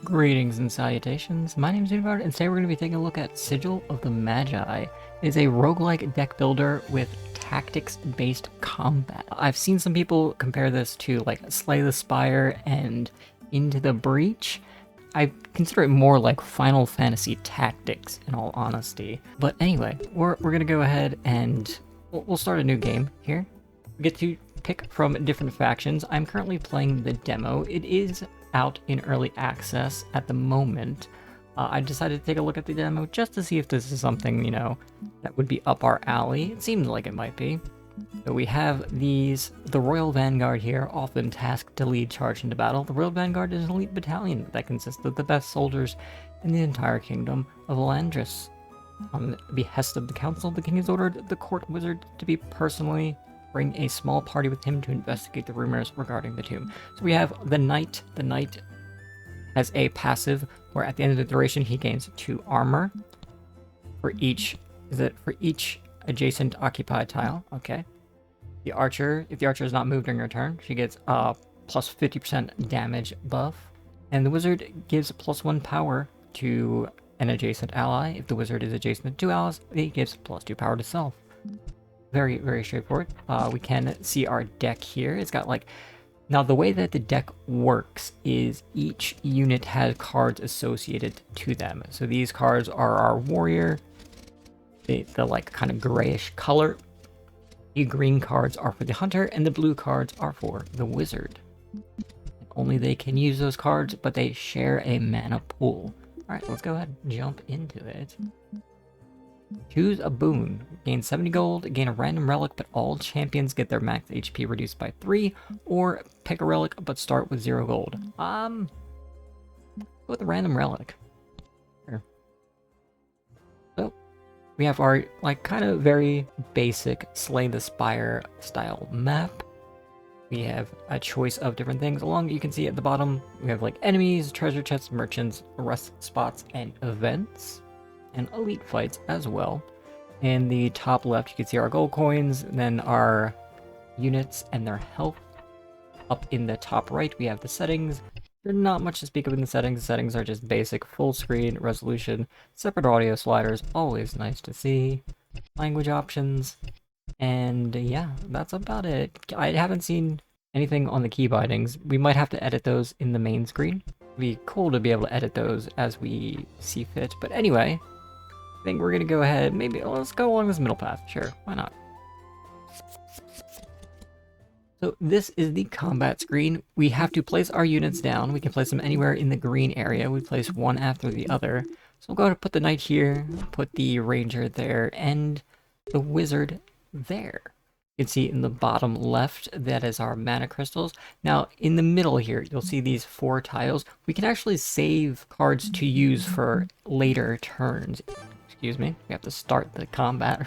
Greetings and salutations, my name is Xenogard, and today we're going to be taking a look at Sigil of the Magi. It is a roguelike deck builder with tactics-based combat. I've seen some people compare this to like Slay the Spire and Into the Breach. I consider it more like Final Fantasy Tactics, in all honesty. But anyway, we're going to go ahead and we'll start a new game here. We get to pick from different factions. I'm currently playing the demo. It is out in early access at the moment. I decided to take a look at the demo just to see if this is something, that would be up our alley. It seems like it might be. So we have the Royal Vanguard here, often tasked to lead charge into battle. The Royal Vanguard is an elite battalion that consists of the best soldiers in the entire kingdom of Landris. On the behest of the council, the king has ordered the court wizard to be personally bring a small party with him to investigate the rumors regarding the tomb. So we have the Knight. The Knight has a passive where at the end of the duration he gains 2 armor for each adjacent occupied tile. Okay. The Archer, if the Archer is not moved during her turn, she gets plus 50% damage buff. And the Wizard gives +1 power to an adjacent ally. If the Wizard is adjacent to 2 allies, he gives +2 power to self. Very, very straightforward. We can see our deck here. It's got now the way that the deck works is each unit has cards associated to them. So these cards are our warrior, the kind of grayish color. The green cards are for the hunter, and the blue cards are for the wizard. Only they can use those cards, but they share a mana pool. Alright, let's go ahead and jump into it. Choose a boon. Gain 70 gold, gain a random relic, but all champions get their max HP reduced by 3, or pick a relic, but start with 0 gold. Go with the random relic. Sure. So, we have our, kind of very basic Slay the Spire style map. We have a choice of different things. Along, you can see at the bottom, we have, enemies, treasure chests, merchants, rest spots, and events. And elite fights as well. In the top left, you can see our gold coins, then our units and their health. Up in the top right, we have the settings. There's not much to speak of in the settings. The settings are just basic full screen resolution, separate audio sliders, always nice to see. Language options, and yeah, that's about it. I haven't seen anything on the key bindings. We might have to edit those in the main screen. It'd be cool to be able to edit those as we see fit, but anyway, I think we're gonna go ahead, let's go along this middle path. Sure, why not? So this is the combat screen. We have to place our units down. We can place them anywhere in the green area. We place one after the other. So we'll go ahead and put the knight here, put the ranger there, and the wizard there. You can see in the bottom left, that is our mana crystals. Now, in the middle here, you'll see these 4 tiles. We can actually save cards to use for later turns. Excuse me, we have to start the combat.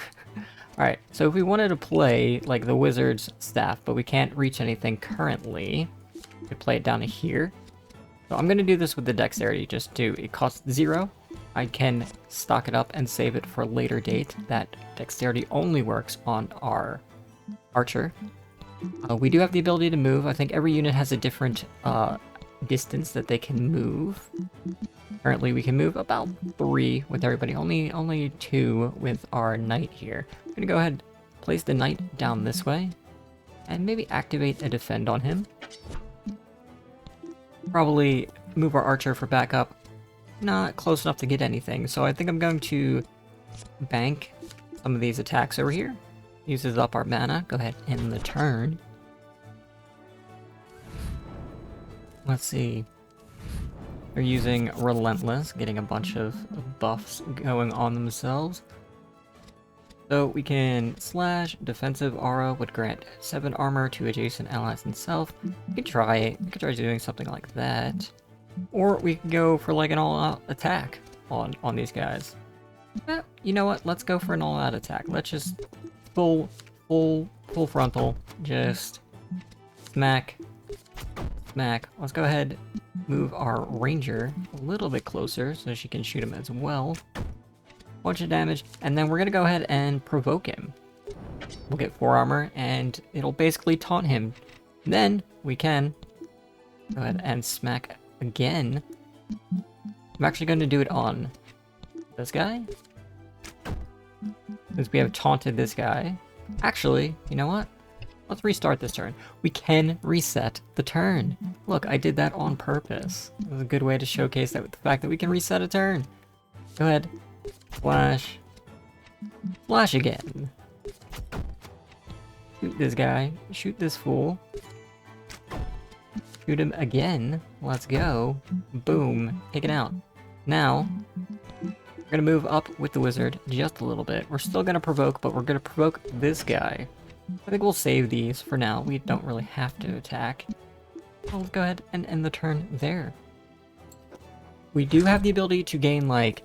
Alright, so if we wanted to play, the wizard's staff, but we can't reach anything currently, we play it down to here. So I'm going to do this with the dexterity, it costs 0. I can stock it up and save it for a later date. That dexterity only works on our archer. We do have the ability to move. I think every unit has a different distance that they can move. Currently we can move about 3 with everybody, only 2 with our knight here. I'm gonna go ahead and place the knight down this way, and maybe activate a defend on him. Probably move our archer for backup. Not close enough to get anything, so I think I'm going to bank some of these attacks over here. Uses up our mana. Go ahead and end the turn. Let's see. They're using Relentless, getting a bunch of buffs going on themselves. So we can slash. Defensive aura would grant 7 armor to adjacent allies and self. We could try doing something like that. Or we could go for an all-out attack on these guys. You know what? Let's go for an all-out attack. Let's just full frontal. Just smack. Let's go ahead, move our ranger a little bit closer so she can shoot him as well. Bunch of damage, and then we're gonna go ahead and provoke him. We'll get 4 armor, and it'll basically taunt him. Then we can go ahead and smack again I'm actually going to do it on this guy. Since we have taunted this guy. Actually, you know what? Let's restart this turn. We can reset the turn. Look, I did that on purpose. It was a good way to showcase that with the fact that we can reset a turn. Go ahead. Flash. Flash again. Shoot this guy. Shoot this fool. Shoot him again. Let's go. Boom. Take it out. Now, we're gonna move up with the wizard just a little bit. We're still gonna provoke, but we're gonna provoke this guy. I think we'll save these for now. We don't really have to attack. Well, let's go ahead and end the turn there. We do have the ability to gain, like,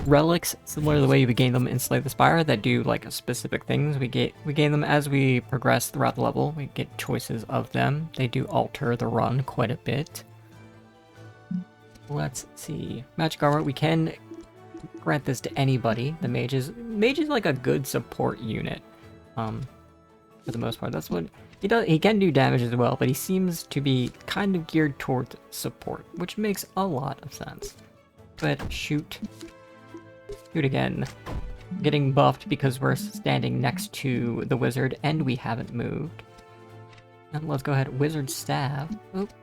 relics, similar to the way you would gain them in Slay the Spire, that do, like, specific things. We gain them as we progress throughout the level. We get choices of them. They do alter the run quite a bit. Let's see. Magic Armor, we can grant this to anybody. The mage is like a good support unit. For the most part, that's what he does. He can do damage as well, but he seems to be kind of geared towards support, which makes a lot of sense. But shoot. Shoot again. Getting buffed because we're standing next to the wizard and we haven't moved. And let's go ahead, wizard staff. Oop.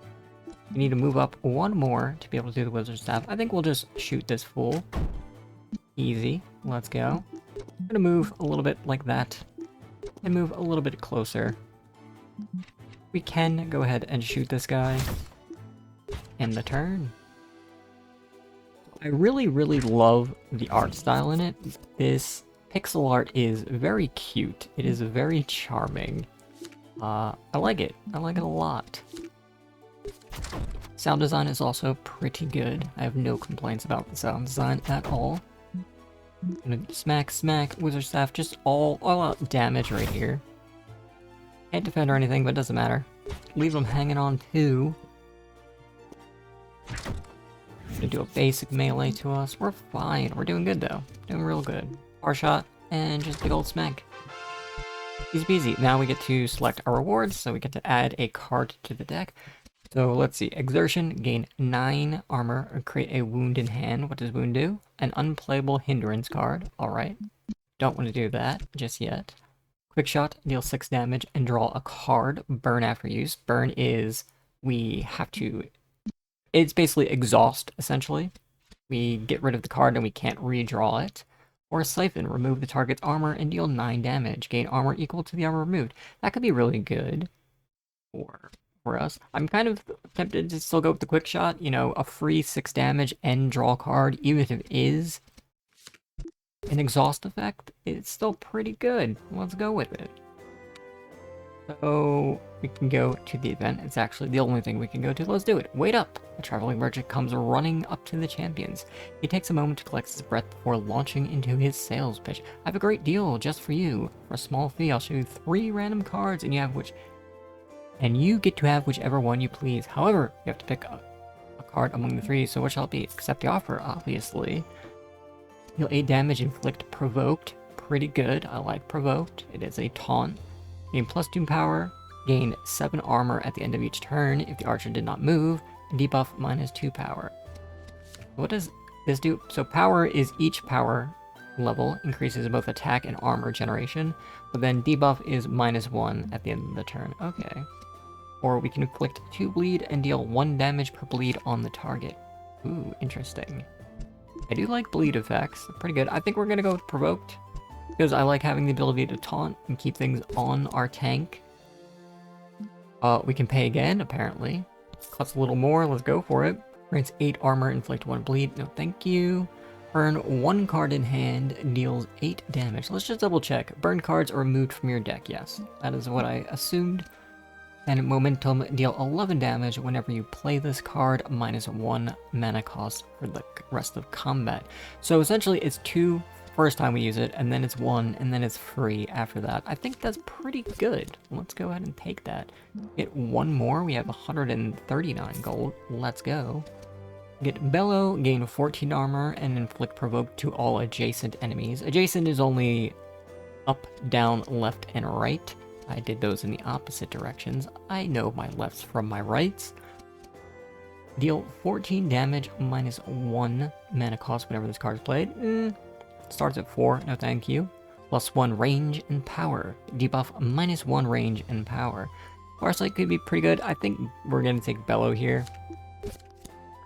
We need to move up one more to be able to do the wizard staff. I think we'll just shoot this fool. Easy. Let's go. I'm gonna move a little bit like that. And move a little bit closer. We can go ahead and shoot this guy. End the turn. I really, really love the art style in it. This pixel art is very cute. It is very charming. I like it. I like it a lot. Sound design is also pretty good. I have no complaints about the sound design at all. Smack, smack, wizard staff, just all out damage right here. Can't defend or anything, but it doesn't matter. Leave them hanging on too. Gonna do a basic melee to us. We're fine. We're doing good though. Doing real good. Power shot and just big old smack. Easy peasy. Now we get to select our rewards, so we get to add a card to the deck. So let's see. Exertion, gain 9 armor, or create a wound in hand. What does wound do? An unplayable hindrance card. Alright. Don't want to do that just yet. Quick shot, deal 6 damage, and draw a card. Burn after use. Burn is, we have to, it's basically exhaust, essentially. We get rid of the card and we can't redraw it. Or Siphon, remove the target's armor and deal 9 damage. Gain armor equal to the armor removed. That could be really good for us. I'm kind of tempted to still go with the quick shot, you know, a free 6 damage and draw a card, even if it is an exhaust effect, it's still pretty good. Let's go with it. So we can go to the event. It's actually the only thing we can go to. Let's do it. Wait up! A traveling merchant comes running up to the champions. He takes a moment to collect his breath before launching into his sales pitch. I have a great deal just for you. For a small fee, I'll show you 3 random cards, and you get to have whichever one you please. However, you have to pick a card among the 3, so what shall it be? Accept the offer, obviously. Deal 8 damage, inflict provoked. Pretty good. I like provoked. It is a taunt. Gain +2 power. Gain 7 armor at the end of each turn if the archer did not move. And debuff -2 power. What does this do? So power is each power level increases both attack and armor generation, but then debuff is -1 at the end of the turn. Okay. Or we can inflict 2 bleed and deal 1 damage per bleed on the target. Ooh, interesting. I do like bleed effects. They're pretty good. I think we're gonna go with provoked, because I like having the ability to taunt and keep things on our tank. We can pay again, apparently. Costs a little more, let's go for it. Grants 8 armor, inflict 1 bleed. No, thank you. Burn 1 card in hand, deals 8 damage. Let's just double check. Burn cards are removed from your deck, yes. That is what I assumed. And momentum, deal 11 damage whenever you play this card, -1 mana cost for the rest of combat. So essentially it's 2 first time we use it, and then it's 1, and then it's free after that. I think that's pretty good. Let's go ahead and take that. Get 1 more, we have 139 gold. Let's go. Get Bellow, gain 14 armor, and inflict provoke to all adjacent enemies. Adjacent is only up, down, left, and right. I did those in the opposite directions. I know my lefts from my rights. Deal 14 damage minus 1 mana cost whenever this card is played. Starts at 4, no thank you. Plus 1 range and power. Debuff minus 1 range and power. Farsight could be pretty good. I think we're going to take Bellow here.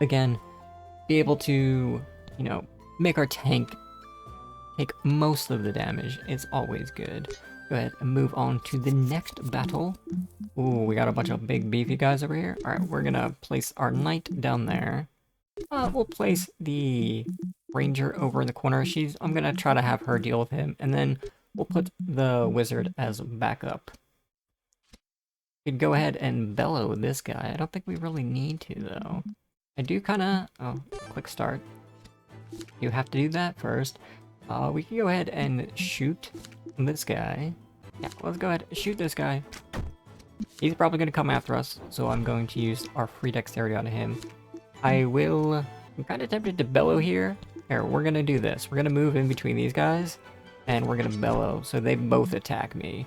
Again, be able to, you know, make our tank take most of the damage. It's always good. Go ahead and move on to the next battle. Ooh, we got a bunch of big beefy guys over here. Alright, we're gonna place our knight down there. We'll place the ranger over in the corner. I'm gonna try to have her deal with him, and then we'll put the wizard as backup. We could go ahead and bellow this guy. I don't think we really need to, though. I do kinda... Oh, quick start. You have to do that first. We can go ahead and shoot this guy. Yeah, let's go ahead and shoot this guy. He's probably going to come after us, so I'm going to use our free dexterity on him. I'm kind of tempted to bellow here. Here, we're going to do this. We're going to move in between these guys, and we're going to bellow, so they both attack me.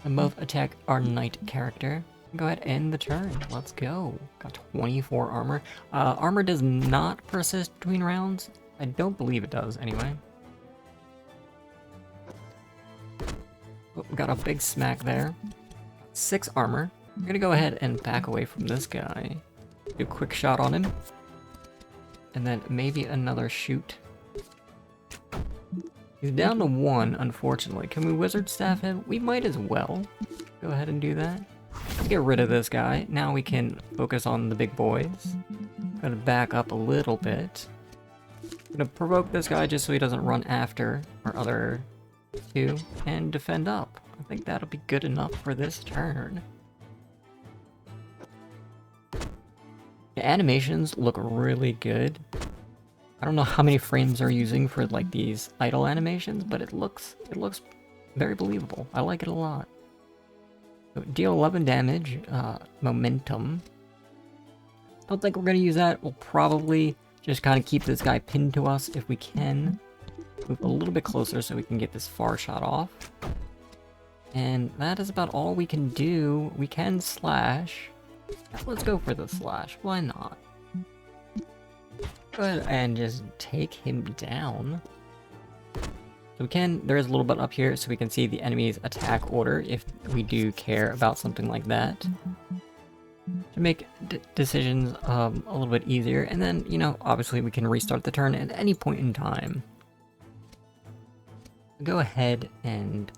And both attack our knight character. Go ahead, end the turn. Let's go. Got 24 armor. Armor does not persist between rounds. I don't believe it does, anyway. Oh, got a big smack there. 6 armor. I'm gonna go ahead and back away from this guy. Do a quick shot on him. And then maybe another shoot. He's down to 1, unfortunately. Can we wizard staff him? We might as well. Go ahead and do that. Let's get rid of this guy. Now we can focus on the big boys. Gotta back up a little bit. Gonna provoke this guy just so he doesn't run after our other 2 and defend up. I think that'll be good enough for this turn. The animations look really good. I don't know how many frames they're using for like these idle animations, but it looks very believable. I like it a lot. So deal 11 damage, momentum. Don't think we're gonna use that. We'll probably just kind of keep this guy pinned to us if we can. Move a little bit closer so we can get this far shot off. And that is about all we can do. We can slash. Yeah, let's go for the slash. Why not? Go ahead and just take him down. So we can, there is a little bit up here so we can see the enemy's attack order if we do care about something like that. To make decisions a little bit easier, and then, you know, obviously we can restart the turn at any point in time. Go ahead and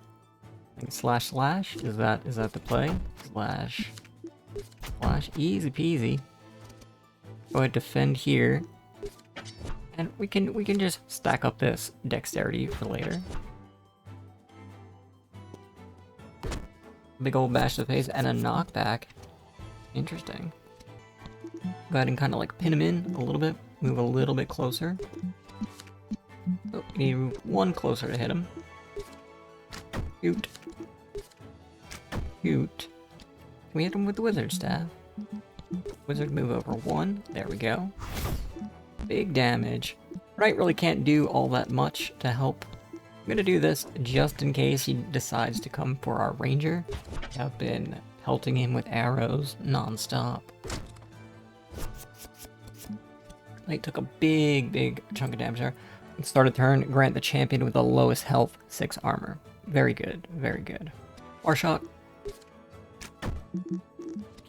slash, is that the play? Slash, easy peasy. Go ahead, defend here. And we can just stack up this dexterity for later. Big old bash to the face and a knockback. Interesting. Go ahead and kind of like pin him in a little bit. Move a little bit closer. Oh, we need 1 closer to hit him. Shoot. Shoot. Can we hit him with the wizard staff? Wizard move over 1. There we go. Big damage. Right, really can't do all that much to help. I'm gonna do this just in case he decides to come for our ranger. I've been pelting him with arrows non-stop. Knight took a big chunk of damage there. Start a turn, grant the champion with the lowest health 6 armor. Very good, very good. Our shot.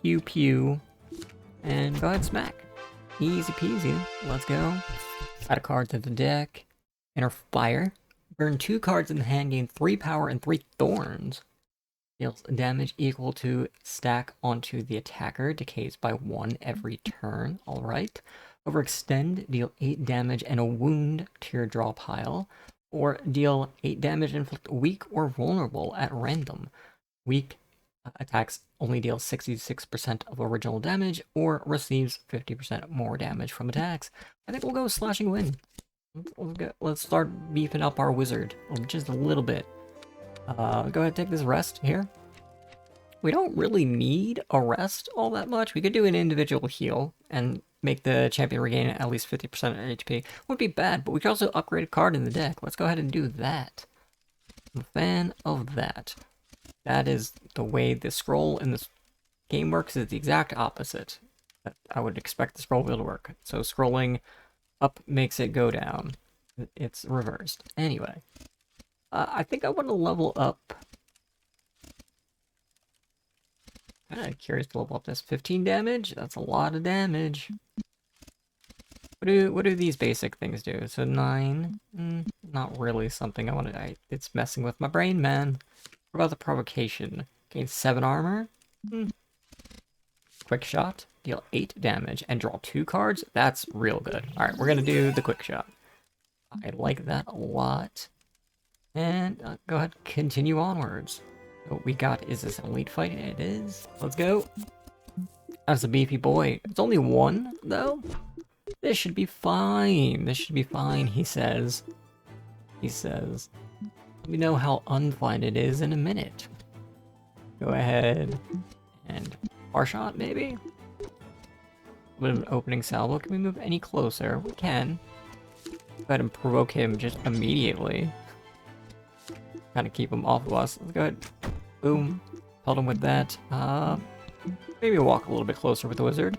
Pew pew. And go ahead, smack. Easy peasy. Let's go. Add a card to the deck. Enter fire. Burn 2 cards in the hand, gain 3 power and 3 thorns. Deals damage equal to stack onto the attacker. Decays by 1 every turn. Alright. Overextend. Deal 8 damage and a wound to your draw pile. Or deal 8 damage and inflict weak or vulnerable at random. Weak attacks only deal 66% of original damage or receives 50% more damage from attacks. I think we'll go slashing win. Let's start beefing up our wizard just a little bit. Go ahead and take this rest here. We don't really need a rest all that much. We could do an individual heal and make the champion regain at least 50% of HP. Wouldn't be bad, but we could also upgrade a card in the deck. Let's go ahead and do that. I'm a fan of that. That is the way the scroll in this game works, is the exact opposite. I would expect the scroll wheel to work. So scrolling up makes it go down. It's reversed. Anyway, I think I want to level up. Kind of curious to level up this 15 damage. That's a lot of damage. What do these basic things do? So 9, not really something I want to. It's messing with my brain, man. What about the provocation? Gain 7 armor. Quick shot. Deal 8 damage and draw 2 cards. That's real good. All right, we're gonna do the quick shot. I like that a lot. And go ahead, continue onwards. What we got, is this an elite fight? It is. Let's go. That's a beefy boy. It's only 1 though. This should be fine. This should be fine, he says. He says. Let me know how unfine it is in a minute. Go ahead and bar shot, maybe? A bit of an opening salvo. Can we move any closer? We can. Go ahead and provoke him just immediately. Kind of keep him off of us. Let's go ahead. Boom. Held him with that. Maybe walk a little bit closer with the wizard.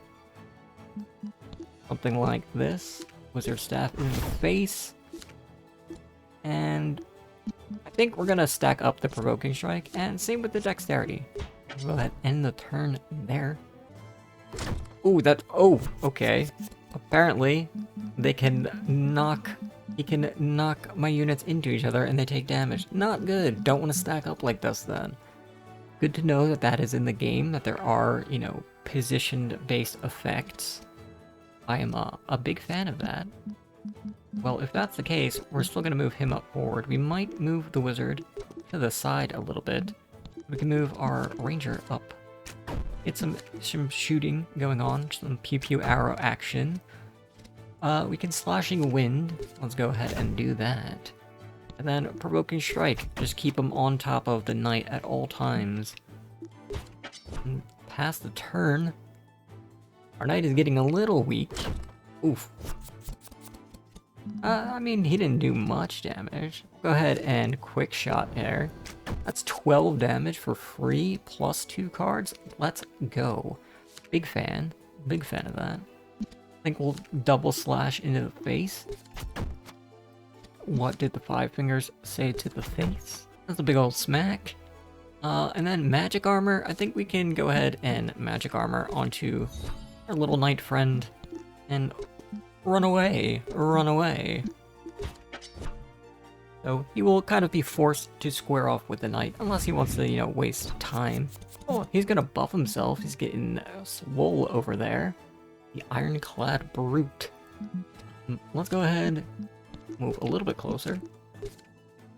Something like this. Wizard staff in the face. And I think we're gonna stack up the provoking strike, and same with the dexterity. Go ahead, end the turn there. Ooh, oh, okay. Apparently, he can knock my units into each other and they take damage. Not good. Don't want to stack up like this then. Good to know that that is in the game, that there are, you know, position-based effects. I am a big fan of that. Well, if that's the case, we're still going to move him up forward. We might move the wizard to the side a little bit. We can move our ranger up. Get some shooting going on, some pew-pew arrow action. We can slashing wind. Let's go ahead and do that. And then provoking strike. Just keep him on top of the knight at all times. And pass the turn. Our knight is getting a little weak. Oof. I mean, he didn't do much damage. Go ahead and quick shot there. That's 12 damage for free, plus 2 cards. Let's go. Big fan of that. I think we'll double slash into the face. What did the 5 fingers say to the face? That's a big old smack. And then magic armor. I think we can go ahead and magic armor onto our little knight friend and run away. So he will kind of be forced to square off with the knight, unless he wants to, you know, waste time. Oh, he's gonna buff himself. He's getting swole over there. The ironclad brute. Let's go ahead, move a little bit closer.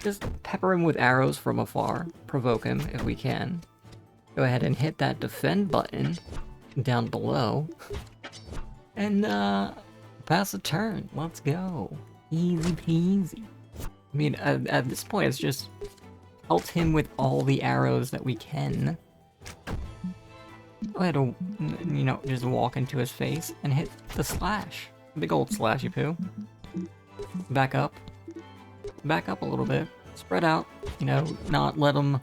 Just pepper him with arrows from afar. Provoke him if we can. Go ahead and hit that defend button down below. And pass the turn. Let's go. Easy peasy. I mean, at this point, it's just pelt him with all the arrows that we can. Go ahead and, you know, just walk into his face and hit the slash. Big old slashy poo. Back up. Back up a little bit. Spread out. You know, not let him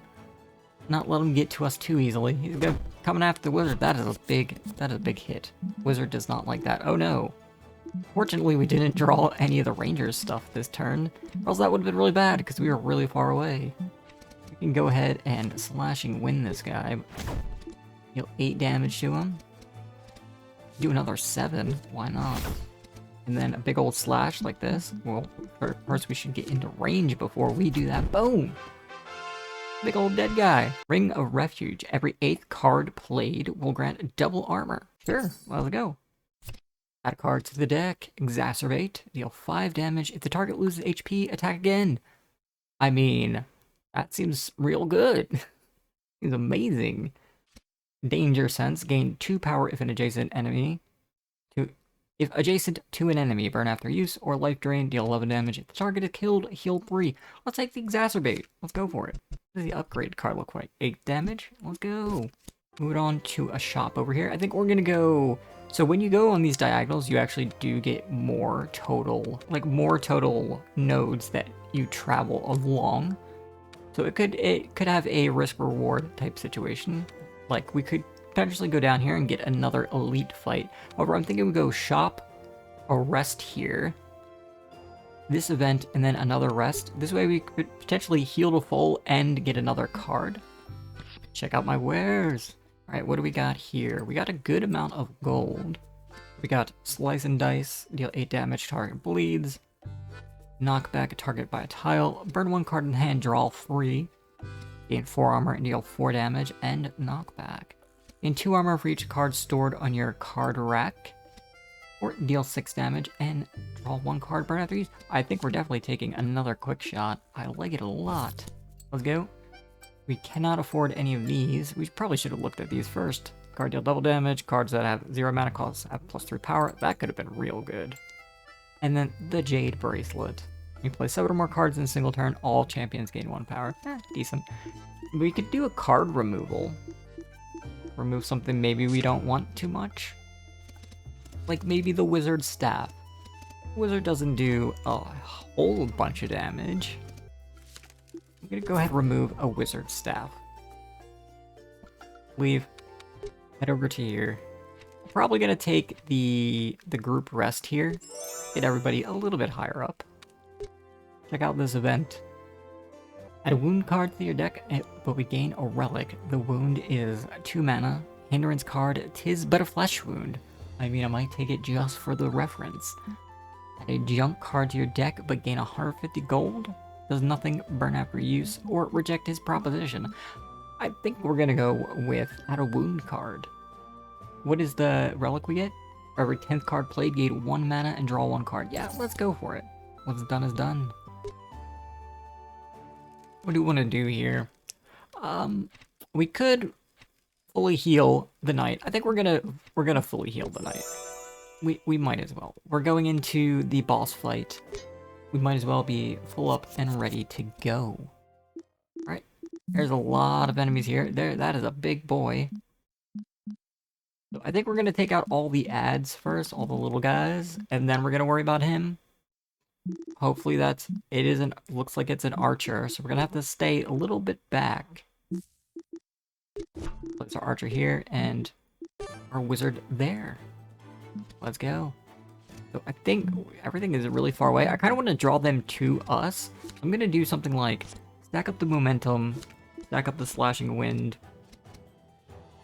get to us too easily. He's coming after the wizard. That is a big hit. Wizard does not like that. Oh no. Fortunately, we didn't draw any of the ranger's stuff this turn, or else that would have been really bad because we were really far away. We can go ahead and slashing win this guy. Deal 8 damage to him. Do another 7. Why not? And then a big old slash like this. Well, first we should get into range before we do that. Boom! Big old dead guy. Ring of Refuge. Every 8th card played will grant double armor. Sure, let's go. Add a card to the deck. Exacerbate. Deal 5 damage. If the target loses HP, attack again. I mean, that seems real good. Seems amazing. Danger Sense. Gain 2 power if an adjacent enemy. If adjacent to an enemy, burn after use, or life drain, deal 11 damage. If the target is killed, heal 3. Let's take the Exacerbate. Let's go for it. What does the upgrade card look like? 8 damage? Let's go. Move it on to a shop over here. I think we're gonna go... So when you go on these diagonals, you actually do get more total nodes that you travel along. So it could have a risk-reward type situation. Like, we could potentially go down here and get another elite fight. However, I'm thinking we go shop, a rest here, this event, and then another rest. This way we could potentially heal to full and get another card. Check out my wares. Alright, what do we got here? We got a good amount of gold. We got Slice and Dice, deal 8 damage, target bleeds. Knockback, target by a tile. Burn 1 card in hand, draw 3. Gain 4 armor and deal 4 damage, and knockback. Gain 2 armor for each card stored on your card rack. Or deal 6 damage and draw 1 card, burn out 3. I think we're definitely taking another quick shot. I like it a lot. Let's go. We cannot afford any of these. We probably should have looked at these first. Card deal double damage. Cards that have 0 mana costs have +3 power. That could have been real good. And then the Jade Bracelet. You play 7 or more cards in a single turn. All champions gain 1 power. Decent. We could do a card removal. Remove something maybe we don't want too much. Like maybe the Wizard Staff. Wizard doesn't do a whole bunch of damage. I'm gonna go ahead and remove a Wizard Staff. Leave. Head over to here. Probably gonna take the group rest here. Get everybody a little bit higher up. Check out this event. Add a wound card to your deck, but we gain a relic. The wound is 2 mana. Hindrance card, 'tis but a flesh wound. I mean, I might take it just for the reference. Add a junk card to your deck, but gain 150 gold. Does nothing, burn after use, or reject his proposition. I think we're gonna go with add a wound card. What is the relic we get? For every 10th card played, gain 1 mana and draw 1 card. Yeah, let's go for it. What's done is done. What do we want to do here? We could fully heal the knight. I think we're gonna fully heal the knight. We might as well. We're going into the boss fight. We might as well be full up and ready to go. Alright. There's a lot of enemies here. That is a big boy. So I think we're gonna take out all the ads first, all the little guys, and then we're gonna worry about him. Hopefully looks like it's an archer, so we're gonna have to stay a little bit back. Place our archer here and our wizard there. Let's go. So I think everything is really far away. I kind of want to draw them to us. I'm gonna do something like stack up the momentum, stack up the slashing wind.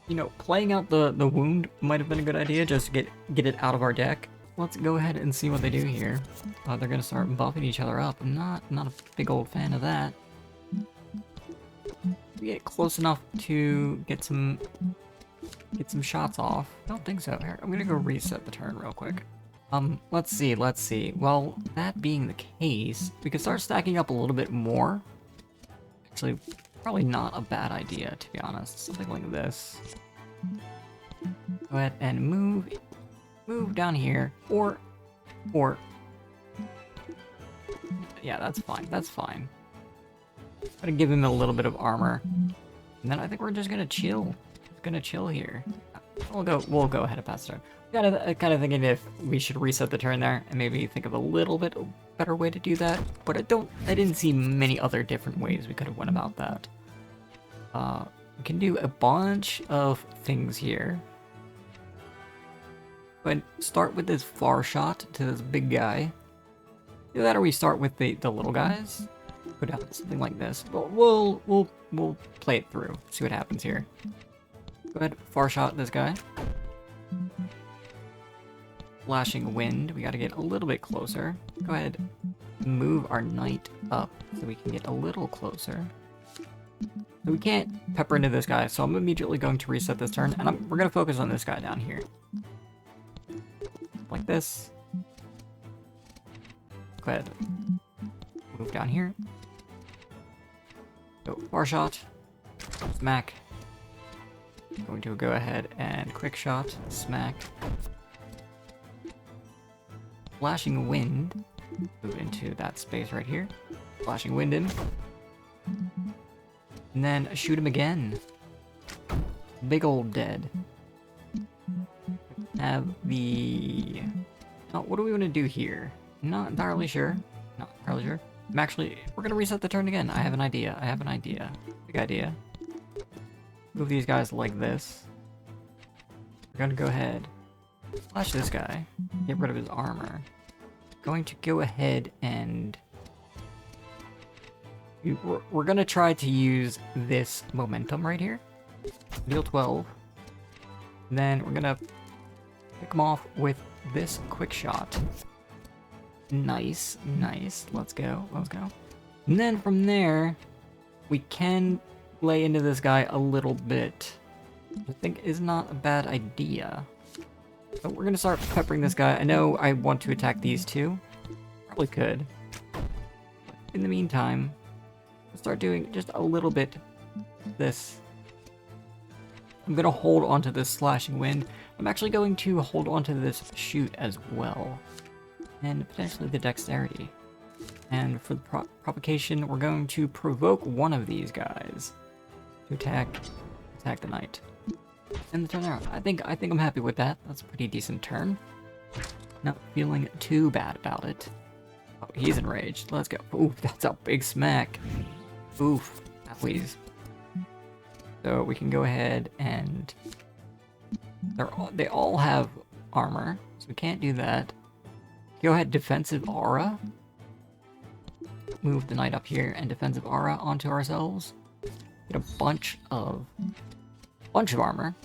You know, playing out the wound might have been a good idea, just to get it out of our deck. Let's go ahead and see what they do here. They're gonna start buffing each other up. I'm not a big old fan of that. We get close enough to get some shots off. I don't think so. Here, I'm gonna go reset the turn real quick. Let's see. Well, that being the case, we could start stacking up a little bit more. Actually, probably not a bad idea, to be honest. Something like this. Go ahead and move down here, or, yeah, that's fine. Gotta give him a little bit of armor, and then I think we're just gonna chill. Here. We'll go ahead and pass the turn. Kind of thinking if we should reset the turn there and maybe think of a little bit better way to do that, but I didn't see many other different ways we could have went about that. We can do a bunch of things here. But start with this far shot to this big guy. Do that, or we start with the little guys. Go down something like this. But we'll play it through. See what happens here. Go ahead, far shot this guy. Flashing wind. We got to get a little bit closer. Go ahead, move our knight up so we can get a little closer. So we can't pepper into this guy, so I'm immediately going to reset this turn, and we're going to focus on this guy down here. Like this. Go ahead. Move down here. Go far shot. Smack. Going to go ahead and quick shot. Smack. Flashing wind. Move into that space right here. Flashing wind in. And then shoot him again. Big old dead. Have the... Oh, what do we want to do here? Not entirely sure. We're going to reset the turn again. I have an idea. Big idea. Move these guys like this. We're gonna go ahead, slash this guy, get rid of his armor. Going to go ahead and we're gonna try to use this momentum right here. Deal 12. And then we're gonna pick him off with this quick shot. Nice, nice. Let's go, let's go. And then from there, we can lay into this guy a little bit. I think is not a bad idea. So we're gonna start peppering this guy. I know I want to attack these two. Probably could. In the meantime, we'll start doing just a little bit this. I'm gonna hold onto this slashing wind. I'm actually going to hold onto this shoot as well. And potentially the dexterity. And for the provocation, we're going to provoke one of these guys to attack the knight. And the turn around. I think I'm happy with that. That's a pretty decent turn. Not feeling too bad about it. Oh, he's enraged. Let's go. Ooh, that's a big smack. Oof. Please. So we can go ahead and they all have armor, so we can't do that. Go ahead, defensive aura. Move the knight up here and defensive aura onto ourselves. Get a bunch of armor.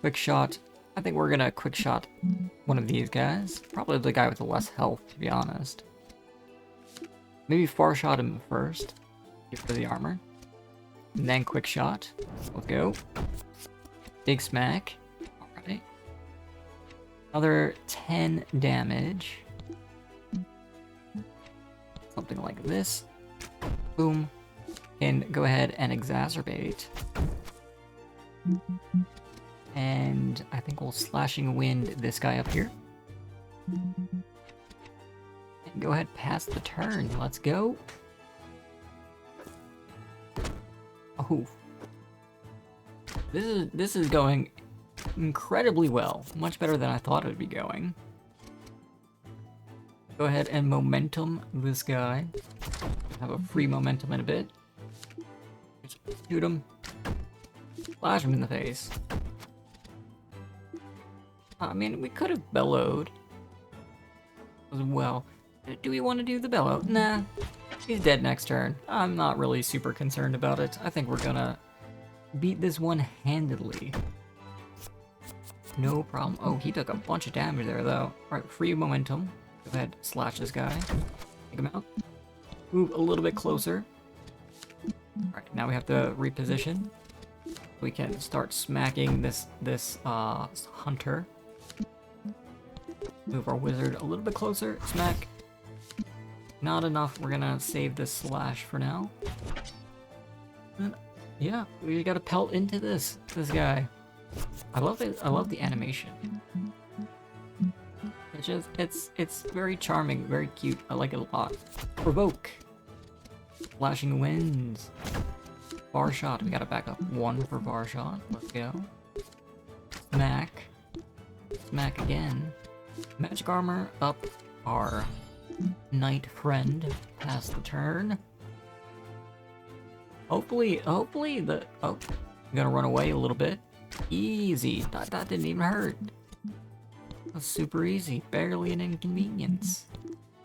Quick shot. I think we're gonna quick shot one of these guys. Probably the guy with the less health, to be honest. Maybe far shot him first. Get for the armor. And then quick shot. Let's go. Big smack. Alright. Another 10 damage. Something like this. Boom. And go ahead and exacerbate. And I think we'll slashing wind this guy up here. And go ahead, pass the turn. Let's go. Oh. This is going incredibly well. Much better than I thought it would be going. Go ahead and momentum this guy. Have a free momentum in a bit. Just shoot him. Slash him in the face. I mean, we could have bellowed as well. Do we want to do the bellow? Nah. He's dead next turn. I'm not really super concerned about it. I think we're gonna beat this one handedly. No problem. Oh, he took a bunch of damage there, though. Alright, free momentum. Go ahead, slash this guy. Take him out. Move a little bit closer. Alright, now we have to reposition. We can start smacking this hunter. Move our wizard a little bit closer. Smack. Not enough. We're gonna save this slash for now. And yeah, we gotta pelt into this guy. I love it. I love the animation. It's very charming, very cute. I like it a lot. Provoke. Flashing winds. Bar shot. We gotta back up one for bar shot. Let's go. Smack. Smack again. Magic armor up our knight friend. Pass the turn. Hopefully the... Oh, I'm gonna run away a little bit. Easy. That didn't even hurt. That's super easy. Barely an inconvenience.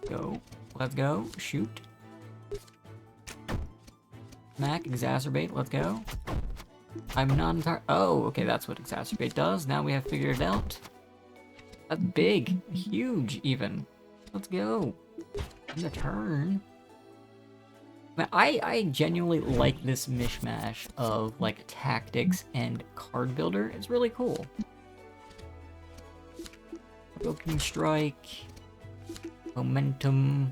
Go. Let's go. Shoot. Smack. Exacerbate. Let's go. I'm not entirely... Oh, okay, that's what exacerbate does. Now we have figured it out. That's big. Huge, even. Let's go. In the turn. Man, I genuinely like this mishmash of, like, tactics and card builder. It's really cool. Provoking strike. Momentum.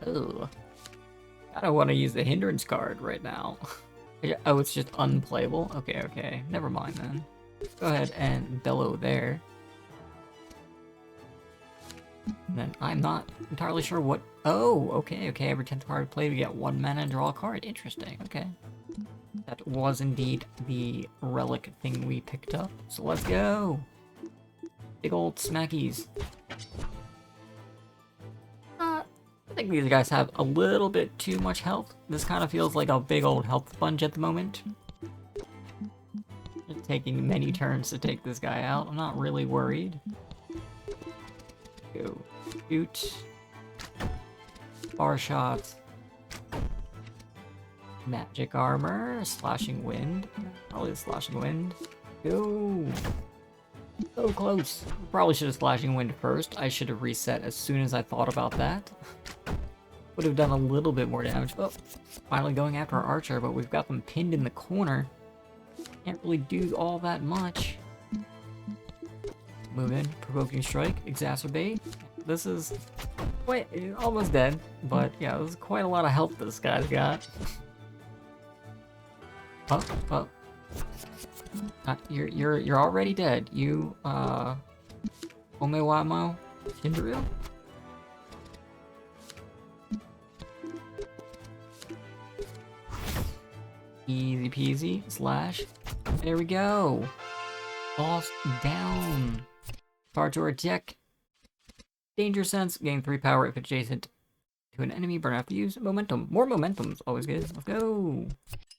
Ugh. I don't want to use the hindrance card right now. Oh, it's just unplayable? Okay. Never mind then. Go ahead and bellow there. And then I'm not entirely sure what... Oh, okay. Every 10th card played, we get 1 mana and draw a card. Interesting, okay. That was indeed the relic thing we picked up. So let's go! Big old smackies. I think these guys have a little bit too much health. This kind of feels like a big old health sponge at the moment. taking many turns to take this guy out. I'm not really worried. Go. Shoot. Bar shots. Magic armor. Slashing wind. Probably the slashing wind. Go. So close. Probably should have slashing wind first. I should have reset as soon as I thought about that. Would have done a little bit more damage. Oh, finally going after our archer, but we've got them pinned in the corner. Can't really do all that much. Move in, provoking strike, exacerbate. This is quite almost dead, but yeah, there's quite a lot of health this guy's got. Oh. You're already dead. You Omewamo Kinderu? Easy peasy, slash. There we go. Boss down. Card to our deck. Danger sense, gain 3 power if adjacent to an enemy, burn after use. Momentum. More momentum's always good. Let's go.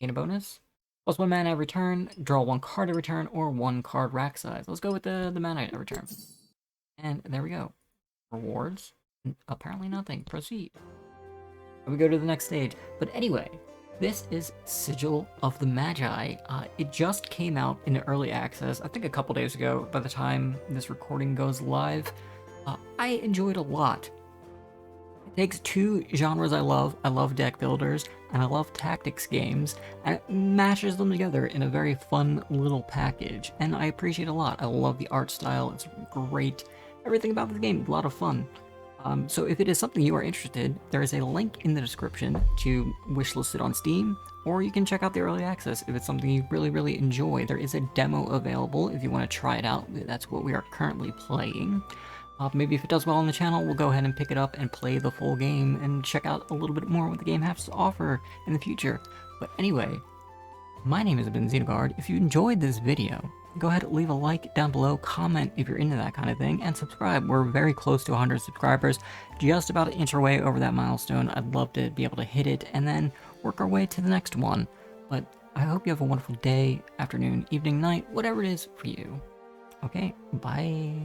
Gain a bonus. Plus 1 mana every turn, draw 1 card every turn, or 1 card rack size. Let's go with the mana every turn. And there we go. Rewards. Apparently nothing. Proceed. We go to the next stage. But anyway, this is Sigil of the Magi. It just came out in early access, I think a couple days ago by the time this recording goes live. I enjoyed a lot. It takes 2 genres I love. I love deck builders, and I love tactics games, and it mashes them together in a very fun little package, and I appreciate it a lot. I love the art style, it's great. Everything about this game, a lot of fun. So if it is something you are interested, there is a link in the description to wishlist it on Steam, or you can check out the early access if it's something you really enjoy. There is a demo available if you want to try it out. That's what we are currently playing. Maybe if it does well on the channel, we'll go ahead and pick it up and play the full game and check out a little bit more what the game has to offer in the future. But anyway, my name has been Xenogard. If you enjoyed this video, go ahead and leave a like down below, comment if you're into that kind of thing, and subscribe. We're very close to 100 subscribers, just about to inch our way over that milestone. I'd love to be able to hit it and then work our way to the next one. But I hope you have a wonderful day, afternoon, evening, night, whatever it is for you. Okay, bye.